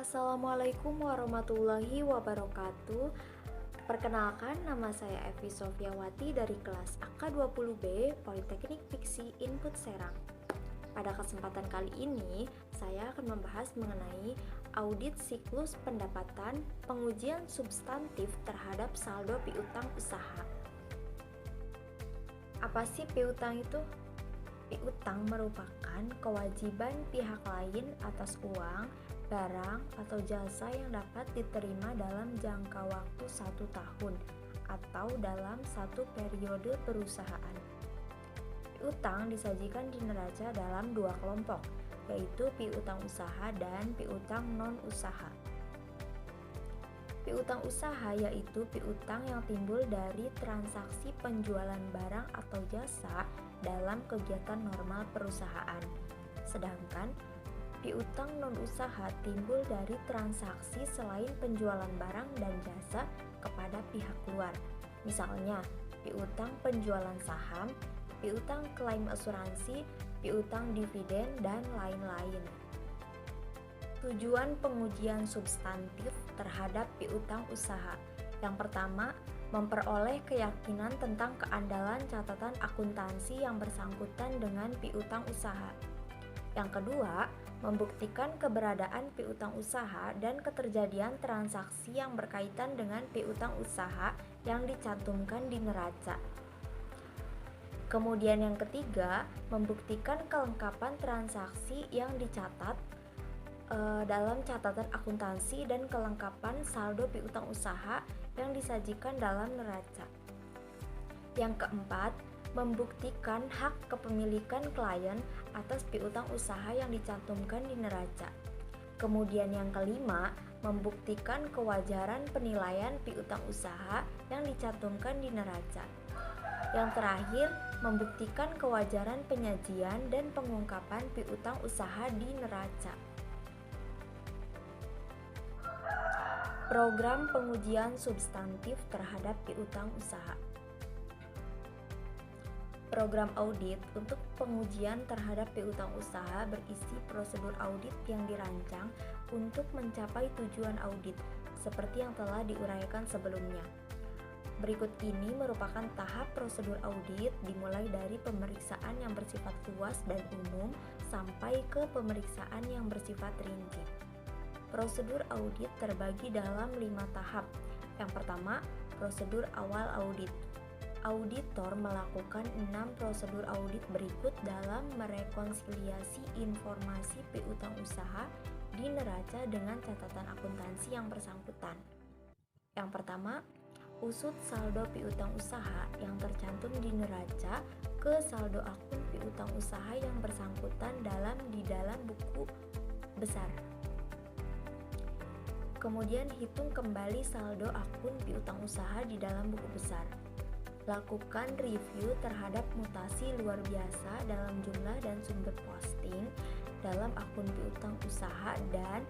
Assalamualaikum warahmatullahi wabarakatuh. Perkenalkan, nama saya Evi Sofiawati dari kelas AK20B Politeknik Fiksi Input Serang. Pada kesempatan kali ini, saya akan membahas mengenai audit siklus pendapatan pengujian substantif terhadap saldo piutang usaha. Apa sih piutang itu? Piutang merupakan kewajiban pihak lain atas uang, barang, atau jasa yang dapat diterima dalam jangka waktu 1 tahun atau dalam satu periode perusahaan. Piutang disajikan di neraca dalam dua kelompok, yaitu piutang usaha dan piutang non-usaha. Piutang usaha yaitu piutang yang timbul dari transaksi penjualan barang atau jasa dalam kegiatan normal perusahaan. Sedangkan piutang non-usaha timbul dari transaksi selain penjualan barang dan jasa kepada pihak luar. Misalnya, piutang penjualan saham, piutang klaim asuransi, piutang dividen, dan lain-lain. Tujuan pengujian substantif terhadap piutang usaha. Yang pertama, memperoleh keyakinan tentang keandalan catatan akuntansi yang bersangkutan dengan piutang usaha. Yang kedua, membuktikan keberadaan piutang usaha dan keterjadian transaksi yang berkaitan dengan piutang usaha yang dicantumkan di neraca. Kemudian yang ketiga, membuktikan kelengkapan transaksi yang dicatat dalam catatan akuntansi dan kelengkapan saldo piutang usaha yang disajikan dalam neraca. Yang keempat, membuktikan hak kepemilikan klien atas piutang usaha yang dicantumkan di neraca. Kemudian yang kelima, membuktikan kewajaran penilaian piutang usaha yang dicantumkan di neraca. Yang terakhir, membuktikan kewajaran penyajian dan pengungkapan piutang usaha di neraca. Program pengujian substantif terhadap piutang usaha. Program audit untuk pengujian terhadap piutang usaha berisi prosedur audit yang dirancang untuk mencapai tujuan audit, seperti yang telah diuraikan sebelumnya. Berikut ini merupakan tahap prosedur audit dimulai dari pemeriksaan yang bersifat luas dan umum sampai ke pemeriksaan yang bersifat rinci. Prosedur audit terbagi dalam 5 tahap. Yang pertama, prosedur awal audit. Auditor melakukan 6 prosedur audit berikut dalam merekonsiliasi informasi piutang usaha di neraca dengan catatan akuntansi yang bersangkutan. Yang pertama, usut saldo piutang usaha yang tercantum di neraca ke saldo akun piutang usaha yang bersangkutan di dalam buku besar. Kemudian hitung kembali saldo akun piutang usaha di dalam buku besar. Lakukan review terhadap mutasi luar biasa dalam jumlah dan sumber posting dalam akun piutang usaha dan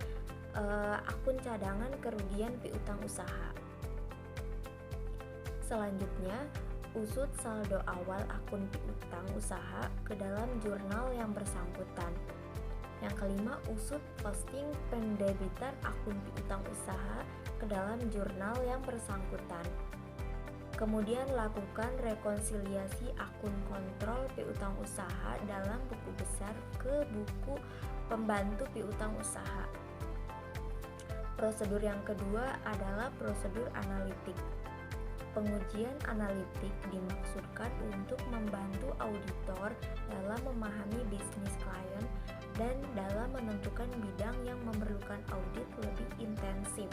akun cadangan kerugian piutang usaha. Selanjutnya, usut saldo awal akun piutang usaha ke dalam jurnal yang bersangkutan. Yang kelima, usut posting pendebitan akun piutang usaha ke dalam jurnal yang bersangkutan. Kemudian lakukan rekonsiliasi akun kontrol piutang usaha dalam buku besar ke buku pembantu piutang usaha. Prosedur yang kedua adalah prosedur analitik. Pengujian analitik dimaksudkan untuk membantu auditor dalam memahami bisnis klien dan dalam menentukan bidang yang memerlukan audit lebih intensif.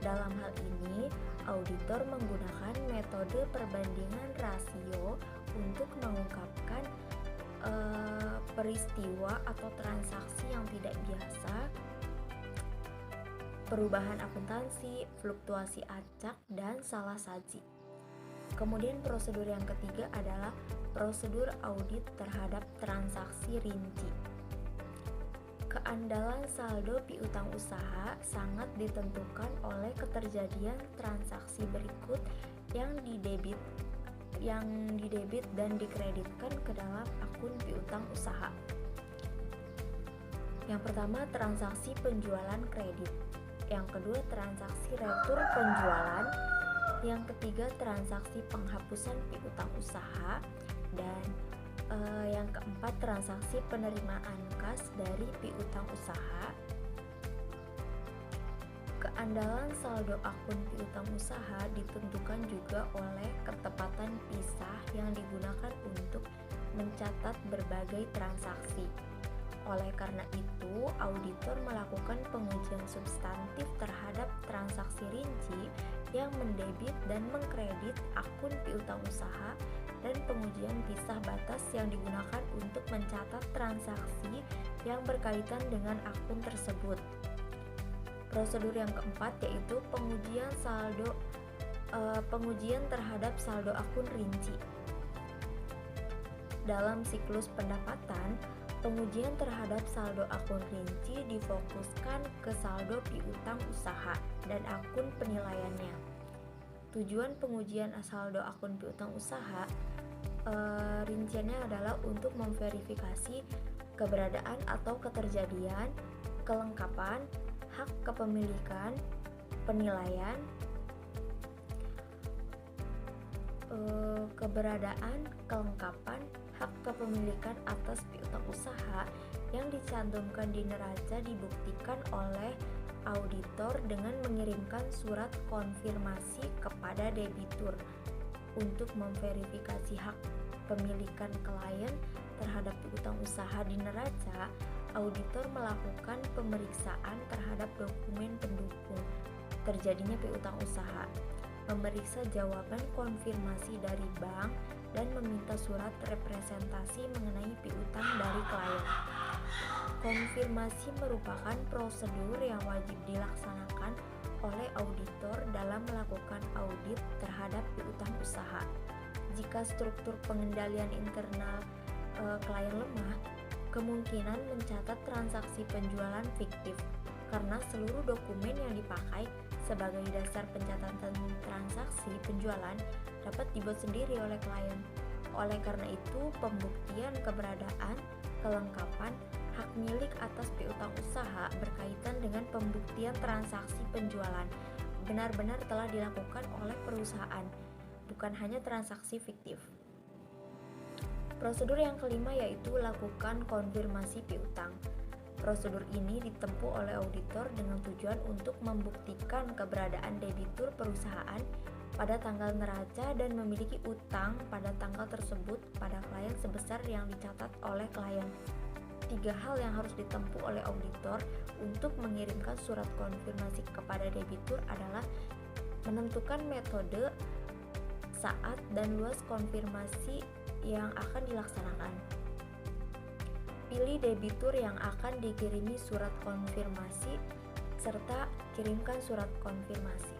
Dalam hal ini, auditor menggunakan metode perbandingan rasio untuk mengungkapkan peristiwa atau transaksi yang tidak biasa, perubahan akuntansi, fluktuasi acak, dan salah saji. Kemudian prosedur yang ketiga adalah prosedur audit terhadap transaksi rinci. Keandalan saldo piutang usaha sangat ditentukan oleh keterjadian transaksi berikut yang didebit dan dikreditkan ke dalam akun piutang usaha. Yang pertama, transaksi penjualan kredit. Yang kedua, transaksi retur penjualan. Yang ketiga, transaksi penghapusan piutang usaha. Dan yang keempat, transaksi penerimaan kas dari piutang usaha. Keandalan saldo akun piutang usaha ditentukan juga oleh ketepatan pisah yang digunakan untuk mencatat berbagai transaksi. Oleh karena itu, auditor melakukan pengujian substantif terhadap transaksi rinci yang mendebit dan mengkredit akun piutang usaha dan pengujian pisah batas yang digunakan untuk mencatat transaksi yang berkaitan dengan akun tersebut. Prosedur yang keempat yaitu pengujian terhadap saldo akun rinci. Dalam siklus pendapatan, pengujian terhadap saldo akun rinci difokuskan ke saldo piutang usaha dan akun penilaiannya. Tujuan pengujian saldo akun piutang usaha rinciannya adalah untuk memverifikasi keberadaan atau keterjadian, kelengkapan, hak kepemilikan, penilaian, hak kepemilikan atas piutang usaha yang dicantumkan di neraca dibuktikan oleh auditor dengan mengirimkan surat konfirmasi kepada debitur. Untuk memverifikasi hak pemilikan klien terhadap piutang usaha di neraca, auditor melakukan pemeriksaan terhadap dokumen pendukung terjadinya piutang usaha, memeriksa jawaban konfirmasi dari bank, dan meminta surat representasi mengenai piutang dari klien. Konfirmasi merupakan prosedur yang wajib dilaksanakan oleh auditor dalam melakukan audit terhadap piutang usaha. Jika struktur pengendalian internal klien lemah, kemungkinan mencatat transaksi penjualan fiktif karena seluruh dokumen yang dipakai sebagai dasar pencatatan transaksi penjualan dapat dibuat sendiri oleh klien. Oleh karena itu, pembuktian keberadaan, kelengkapan, hak milik atas piutang usaha berkaitan dengan pembuktian transaksi penjualan benar-benar telah dilakukan oleh perusahaan, bukan hanya transaksi fiktif. Prosedur yang kelima yaitu lakukan konfirmasi piutang. Prosedur ini ditempuh oleh auditor dengan tujuan untuk membuktikan keberadaan debitur perusahaan pada tanggal neraca dan memiliki utang pada tanggal tersebut pada klien sebesar yang dicatat oleh klien. 3 hal yang harus ditempuh oleh auditor untuk mengirimkan surat konfirmasi kepada debitur adalah menentukan metode, saat, dan luas konfirmasi yang akan dilaksanakan. Pilih debitur yang akan dikirimi surat konfirmasi serta kirimkan surat konfirmasi.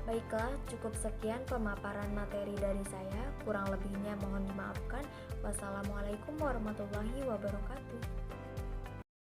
Baiklah, cukup sekian pemaparan materi dari saya. Kurang lebihnya mohon dimaafkan. Wassalamualaikum warahmatullahi wabarakatuh.